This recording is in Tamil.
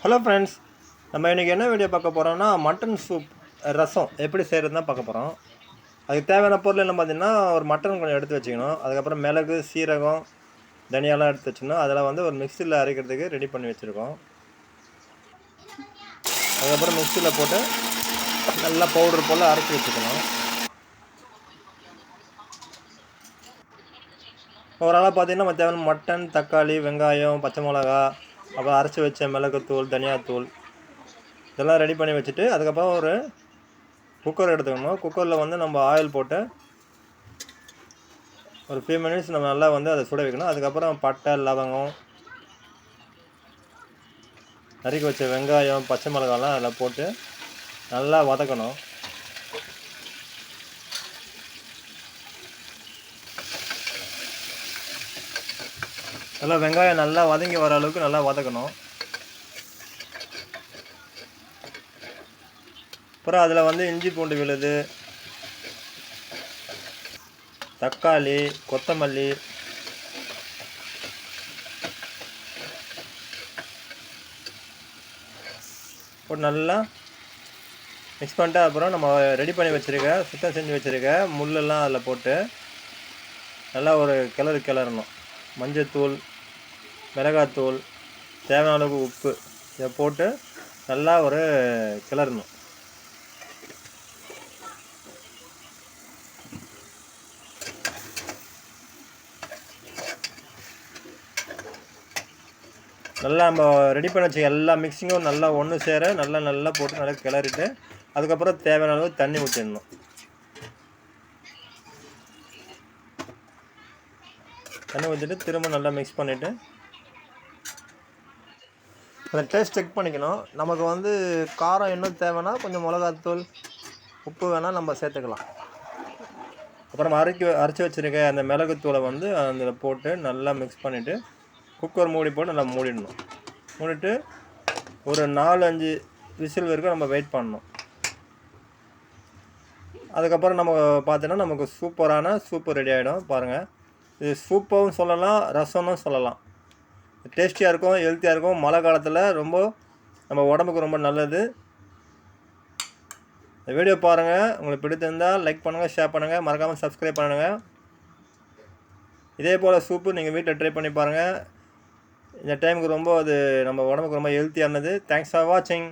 ஹலோ ஃப்ரெண்ட்ஸ், நம்ம இன்றைக்கி என்ன வீடியோ பார்க்க போகிறோம்னா மட்டன் சூப் ரசம் எப்படி செய்கிறது தான் பார்க்க போகிறோம். அதுக்கு தேவையான பொருள் என்ன பார்த்தீங்கன்னா, ஒரு மட்டன் கொஞ்சம் எடுத்து வச்சுக்கணும். அதுக்கப்புறம் மிளகு, சீரகம், தனியாலாம் எடுத்து வச்சுக்கணும். அதெல்லாம் வந்து ஒரு மிக்சியில் அரைக்கிறதுக்கு ரெடி பண்ணி வச்சுருக்கோம். அதுக்கப்புறம் மிக்சியில் போட்டு நல்லா பவுடர் போல் அரைச்சி வச்சுக்கணும். ஓவராலாக பார்த்தீங்கன்னா நம்ம தேவையான மட்டன், தக்காளி, வெங்காயம், பச்சை மிளகா, அப்புறம் அரைச்சி வச்ச மிளகுத்தூள், தனியாத்தூள் இதெல்லாம் ரெடி பண்ணி வச்சுட்டு, அதுக்கப்புறம் ஒரு குக்கர் எடுத்துக்கணும். குக்கரில் வந்து நம்ம ஆயில் போட்டு ஒரு 5 மினிட்ஸ் நம்ம நல்லா வந்து அதை சுட வைக்கணும். அதுக்கப்புறம் பட்டை, லவங்கம், நறுக்கி வச்ச வெங்காயம், பச்சை மிளகாலாம் அதில் போட்டு நல்லா வதக்கணும். நல்லா வெங்காயம் நல்லா வதங்கி வர அளவுக்கு நல்லா வதக்கணும். அப்புறம் அதில் வந்து இஞ்சி பூண்டு விழுது, தக்காளி, கொத்தமல்லி, போட்டு நல்லா மிக்ஸ் பண்ணிட்டு அப்புறம் நம்ம ரெடி பண்ணி வச்சுருக்க சுத்தம் செஞ்சு வச்சுருக்க முள்ளெல்லாம் அதில் போட்டு நல்லா ஒரு கிளறணும். மஞ்சத்தூள், மிளகாத்தூள், தேவையான அளவுக்கு உப்பு இதை போட்டு நல்லா ஒரு கிளறணும். நல்லா நம்ம ரெடி பண்ணி வச்சு எல்லா மிக்சிங்கும் நல்லா ஒன்று சேர நல்லா போட்டு நல்லா கிளறிட்டு அதுக்கப்புறம் தேவையான அளவு தண்ணி ஊற்றிடணும். தண்ணி ஊற்றிட்டு திரும்ப நல்லா மிக்ஸ் பண்ணிவிட்டு அந்த டேஸ்ட் செக் பண்ணிக்கணும். நமக்கு வந்து காரம் இன்னும் தேவைன்னா கொஞ்சம் மிளகாத்தூள், உப்பு வேணால் நம்ம சேர்த்துக்கலாம். அப்புறம் அரைச்சி வச்சுருக்க அந்த மிளகுத்தூளை வந்து அதில் போட்டு நல்லா மிக்ஸ் பண்ணிவிட்டு குக்கர் மூடி போட்டு நல்லா மூடிடணும். மூடிட்டு ஒரு 4-5 விசில் வரைக்கும் நம்ம வெயிட் பண்ணணும். அதுக்கப்புறம் நம்ம பார்த்தோன்னா நமக்கு சூப்பரான சூப்பு ரெடி ஆகிடும். பாருங்கள், இது சூப்பாகவும் சொல்லலாம், ரசம்னு சொல்லலாம். டேஸ்டியாக இருக்கும், ஹெல்த்தியாக இருக்கும். மழை காலத்தில் ரொம்ப நம்ம உடம்புக்கு ரொம்ப நல்லது. இந்த வீடியோ பாருங்கள், உங்களுக்கு பிடித்திருந்தால் லைக் பண்ணுங்கள், ஷேர் பண்ணுங்கள், மறக்காமல் சப்ஸ்கிரைப் பண்ணுங்கள். இதே போல் சூப்பு நீங்கள் வீட்டில் ட்ரை பண்ணி பாருங்கள். இந்த டைமுக்கு ரொம்ப அது நம்ம உடம்புக்கு ரொம்ப ஹெல்த்தியானது. தேங்க்ஸ் ஃபார் வாட்சிங்.